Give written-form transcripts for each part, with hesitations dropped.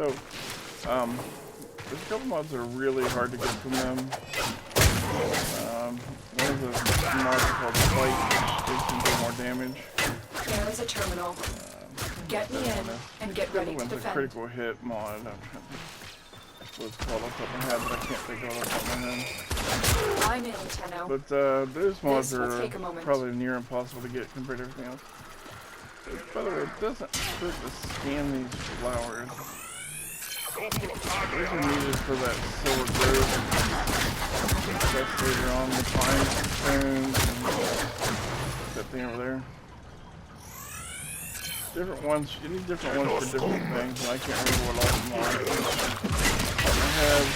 So, there's a couple mods that are really hard to get from them. One of the mods is called Fight, which gives you more damage. There is a terminal. Get me in and get ready to defend. The critical hit mod. I'm trying to think what it's called off the top of my head, but I can't think of it off the top of my head. I'm in, Tenno. But those mods are a probably near impossible to get compared to everything else. By the way, it doesn't hurt to scan these flowers. These are needed for that silver growth. That's later on the pine stones and that thing over there. Different ones, you need different ones for different things, and I can't remember what all of them are. I have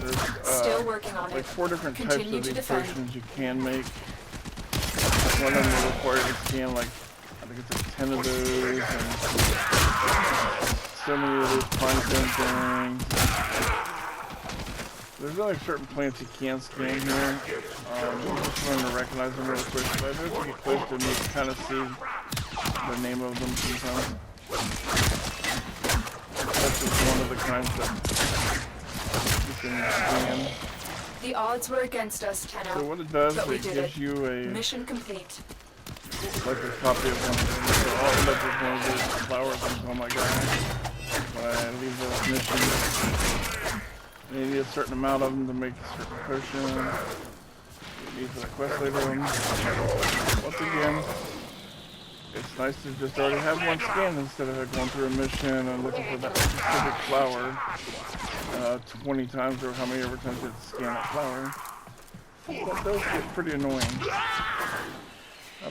there's still working on like it. 4 different types Continue of to these defend. potions you can make. One of them will require you to scan like, I think it's like 10 of those, and so many of those pine stone things. There's only certain plants you can scan here. Just wanted to recognize them real quick. But I know if you get close to them, you can kind of see the name of them sometimes. That's just one of the kinds that you can scan. The odds were against us, Tenno. So what it does, but we it did gives you a mission complete. like a copy of one of them. So I'll end up with one of those flower things on my guy when I leave the mission. And you need a certain amount of them to make a certain potion. You need for the quest later on. Once again, it's nice to just already have one scanned instead of going through a mission and looking for that specific flower 20 times or how many ever times you have to scan that flower. That does get pretty annoying.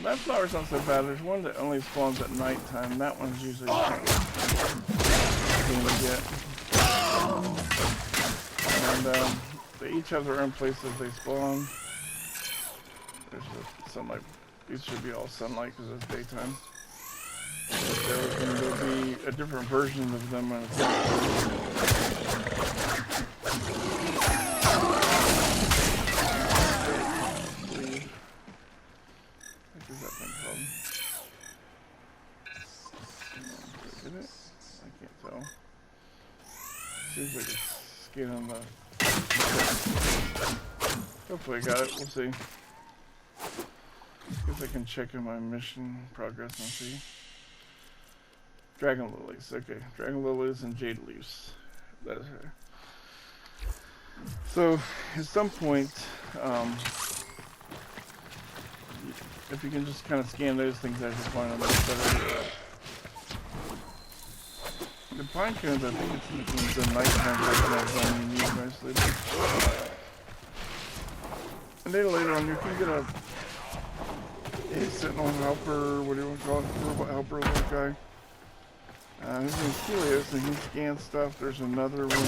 That flower's not so bad. There's one that only spawns at nighttime. That one's usually easy to get. And they each have their own places they spawn. There's the sunlight. These should be all sunlight because it's daytime. There'll be a different version of them when it's what is that thing called? Did it? I can't tell. Seems like it's skin on the... Hopefully I got it. We'll see. Guess I can check in my mission progress and see. Dragon lilies. Okay. Dragon lilies and jade leaves. That is her. So, at some point, if you can just kind of scan those things as you find them, it's better. The pine cones, I think it's the nighttime version you need mostly. And then later on, you can get a sentinel helper, what do you want to call it? Robot helper little guy. His name's Helios, and he scans stuff. There's another one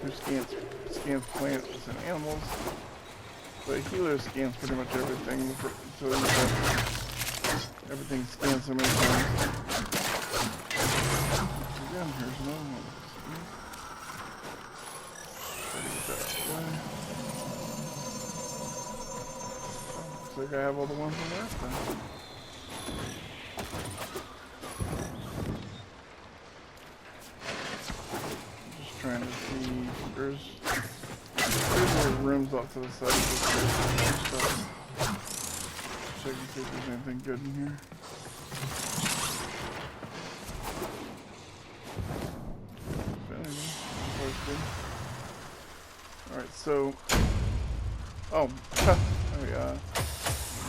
who scans plants and animals. But Helios scans pretty much everything, so everything scans so many times. Again, here's another one. Try to get that out of the way. Looks like I have all the ones from last time. I'm just trying to see. There's little rooms off to the side of this stuff. Check and see if there's anything good in here. Alright, so... Oh,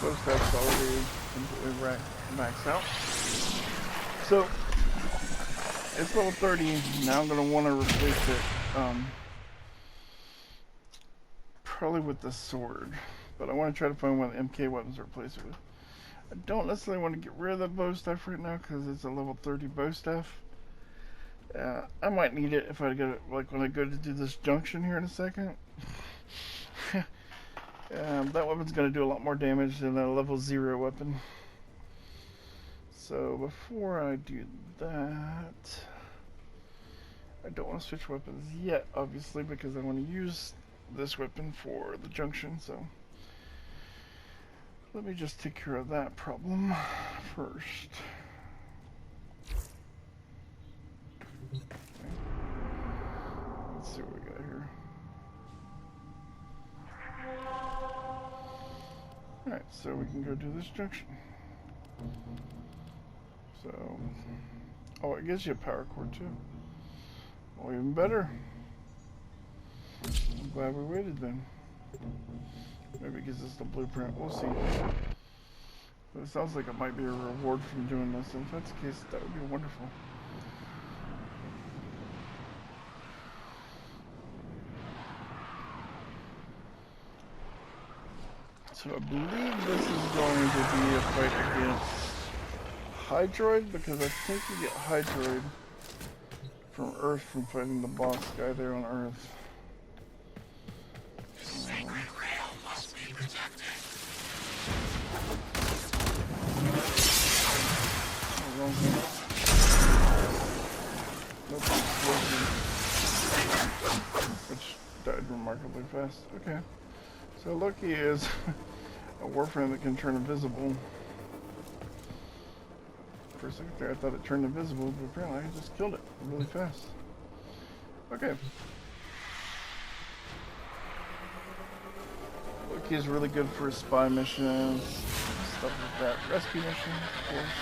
most that's already completely maxed out. So, it's level 30. Now I'm going to want to replace it, probably with the sword. But I want to try to find one of the MK weapons to replace it with. I don't necessarily want to get rid of the bow staff right now because it's a level 30 bow staff. I might need it if I get it, like when I go to do this junction here in a second. That weapon's going to do a lot more damage than a level 0 weapon. So before I do that, I don't want to switch weapons yet, obviously, because I want to use this weapon for the junction. So Let me just take care of that problem first. Let's see what we got here. Alright, so we can go do this junction. So, oh, it gives you a power cord too. Well, even better. I'm glad we waited then. Maybe it gives us the blueprint. We'll see. But it sounds like it might be a reward from doing this. And if that's the case, that would be wonderful. So I believe this is going to be a fight against Hydroid, because I think you get Hydroid from Earth from fighting the boss guy there on Earth. The sacred grail must be protected. Nope, which died remarkably fast. Okay. So Loki is a Warframe that can turn invisible. For a second there I thought it turned invisible, but apparently I just killed it really fast. Okay. Loki is really good for spy missions, stuff like that. Rescue missions, of course.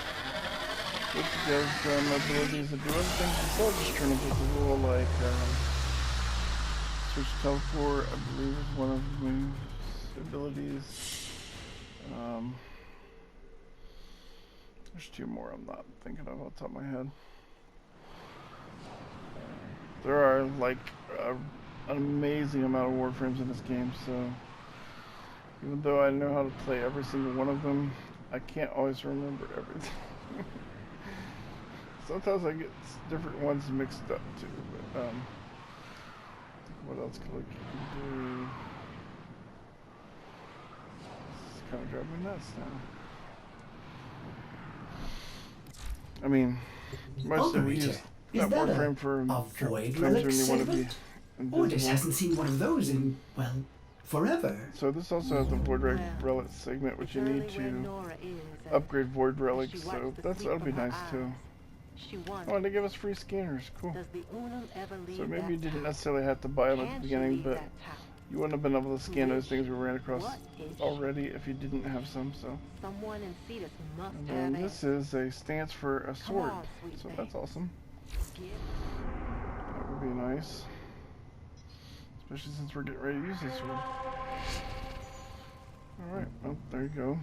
Which gives abilities to do other things besides just turn invisible, like switch teleport, I believe is one of the abilities. There's two more I'm not thinking of off the top of my head. There are like an amazing amount of Warframes in this game, so even though I know how to play every single one of them, I can't always remember everything. Sometimes I get different ones mixed up too, but what else could I do? This is kind of driving me nuts now. I mean, mostly we use that Warframe for void times relic when you want to be segment? Ordis invisible. hasn't seen one of those in, well, forever. So this also has the Void Relic segment, which you need to upgrade Void Relics, so that'll be nice too. Oh, and they give us free scanners, cool. So maybe you didn't necessarily have to buy them at the beginning, but you wouldn't have been able to scan those things we ran across already if you didn't have some, so. And then this is a stance for a sword, so that's awesome. That would be nice. Especially since we're getting ready to use this sword. Alright, well, there you go.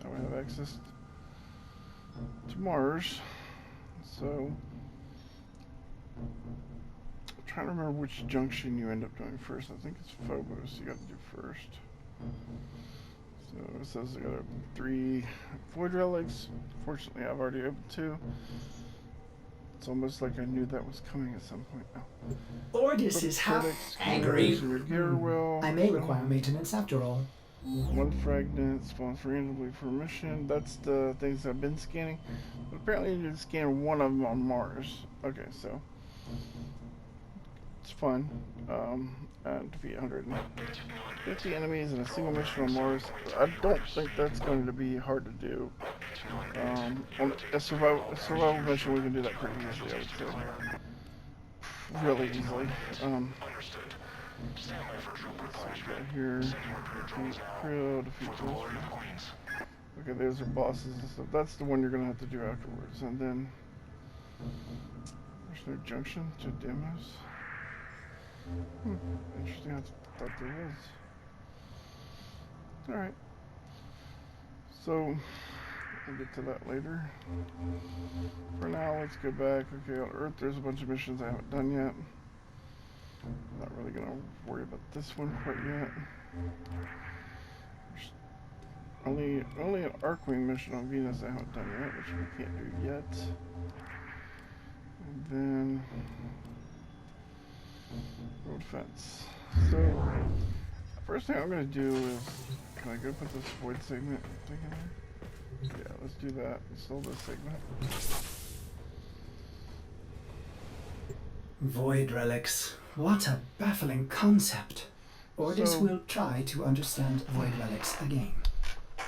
Now we have access to Mars. So, I'm trying to remember which junction you end up doing first. I think it's Phobos you got to do first. So it says I got 3 Void Relics. Fortunately, I've already opened 2. It's almost like I knew that was coming at some point now. Ordis is half angry. I may require maintenance after all. 1 fragment spawns randomly for a mission. That's the things I've been scanning. But apparently you can scan one of them on Mars. Okay, so it's fun. And defeat 150 enemies in a single mission on Mars. I don't think that's going to be hard to do. On a survival mission, we can do that pretty easily, I would say. Really easily. Let's see what we got here. Defeat crew, defeat those. Okay, those are bosses and stuff. That's the one you're gonna have to do afterwards. And then there's no junction to demos. Interesting, I thought there was. Alright. So we'll get to that later. For now, let's go back. Okay, on Earth there's a bunch of missions I haven't done yet. I'm not really gonna worry about this one quite yet. There's only an Arcwing mission on Venus I haven't done yet, which we can't do yet. And then road fence. So first thing I'm gonna do is, can I go put this void segment thing in there? Yeah, let's do that. Install this segment. Void relics. What a baffling concept. Ordis So, will try to understand void relics again.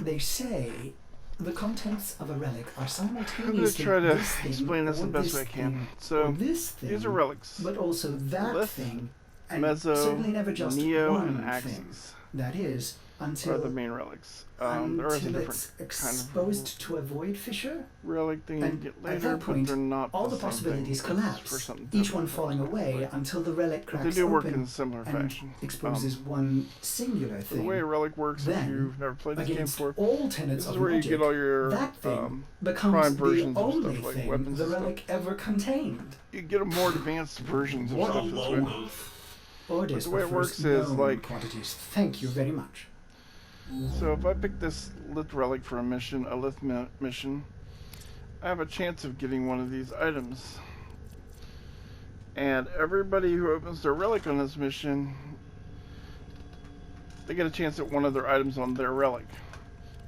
They say the contents of a relic are I'm simultaneously going to try to this thing explain this or the best this way I can. thing So, or this thing, these are relics. but also that Lith, thing, and Mezzo, certainly never just Neo, one and thing. Axes That is, are the main relics. There is a until different it's kind exposed to a void fissure. of relic thing you And get at later, that point, but they're not all the the same possibilities thing. It's for collapse, something each one different. falling away until the relic But cracks they do work open in a similar and fashion. exposes one singular The thing. way a relic works, if Then, you've never played this game against before, all tenets this of is where magic, you get all your that thing prime becomes versions the of only stuff like thing weapons the and stuff. relic ever contained. You get a more advanced versions of What a stuff this low way. move. Orders the way it prefers works is, known like- quantities. Thank you very much. So if I pick this Lith relic for a mission, mission, I have a chance of getting one of these items. And everybody who opens their relic on this mission, they get a chance at one of their items on their relic.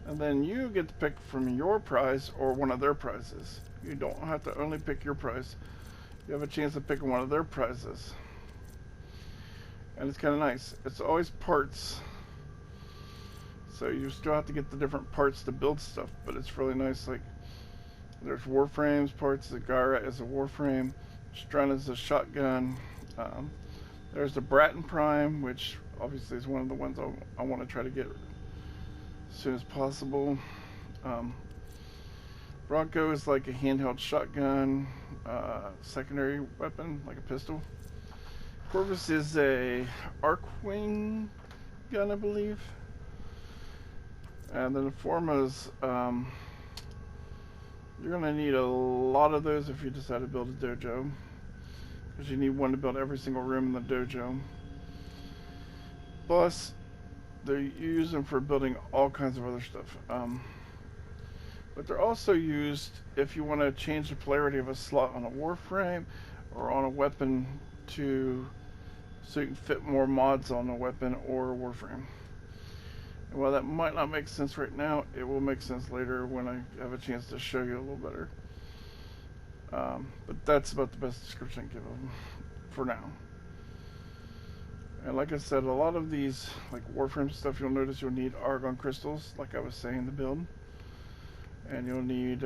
And then you get to pick from your prize or one of their prizes. You don't have to only pick your prize. You have a chance of picking one of their prizes. And it's kind of nice. It's always parts. So you still have to get the different parts to build stuff, but it's really nice. Like, there's Warframes parts. The Gara is a Warframe. Strun is a shotgun. There's the Bratton Prime, which obviously is one of the ones I want to try to get as soon as possible. Bronco is like a handheld shotgun, secondary weapon, like a pistol. Corvus is a Arcwing gun, I believe. And then the Formas, you're going to need a lot of those if you decide to build a dojo. Because you need one to build every single room in the dojo. Plus, you use them for building all kinds of other stuff. But they're also used if you want to change the polarity of a slot on a Warframe or on a weapon so you can fit more mods on a weapon or a Warframe. And while that might not make sense right now, it will make sense later when I have a chance to show you a little better. But that's about the best description I can give of them for now. And like I said, a lot of these, like Warframe stuff, you'll notice you'll need argon crystals, like I was saying, to build. And you'll need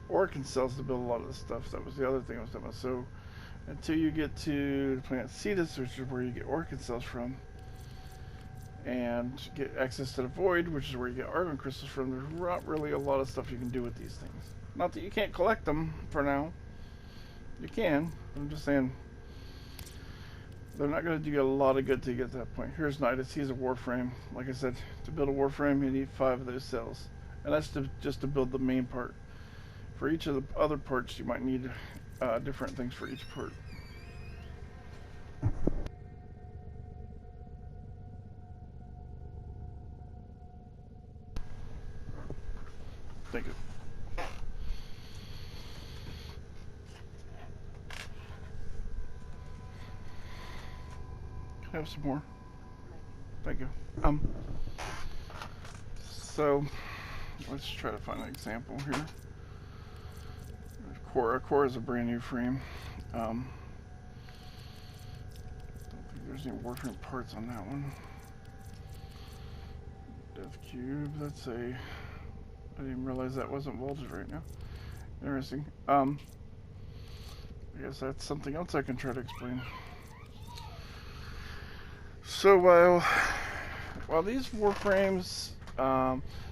Orkin cells to build a lot of this stuff. That was the other thing I was talking about. So until you get to the planet Cetus, which is where you get Orkin cells from, and get access to the Void, which is where you get argon crystals from, there's not really a lot of stuff you can do with these things. Not that you can't collect them for now. You can, but I'm just saying they're not going to do you a lot of good to get to that point. Here's Nidus. He's a Warframe. Like I said, to build a Warframe, you need 5 of those cells. And that's just to build the main part. For each of the other parts, you might need different things for each part. Thank you. Can I have some more? Thank you. So let's try to find an example here. Core is a brand new frame. Don't think there's any Warframe parts on that one. Dev Cube, that's a, I didn't even realize that wasn't voltage right now. Interesting. I guess that's something else I can try to explain. So while these Warframes,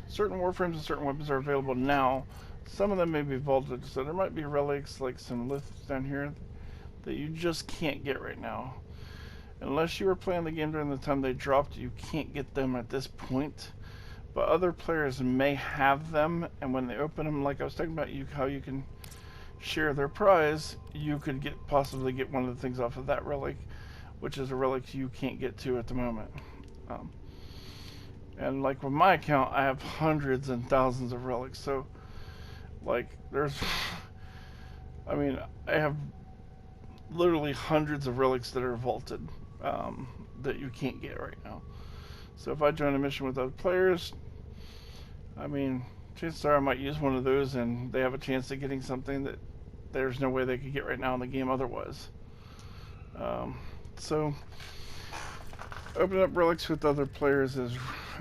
certain Warframes and certain weapons are available now, some of them may be vaulted, so there might be relics like some liths down here that you just can't get right now. Unless you were playing the game during the time they dropped, you can't get them at this point. But other players may have them, and when they open them, like I was talking about, how you can share their prize, you could possibly get one of the things off of that relic, which is a relic you can't get to at the moment. And like with my account, I have hundreds and thousands of relics, so like there's, I mean, I have literally hundreds of relics that are vaulted that you can't get right now. So if I join a mission with other players, I mean, chances are I might use one of those and they have a chance of getting something that there's no way they could get right now in the game otherwise. So opening up relics with other players is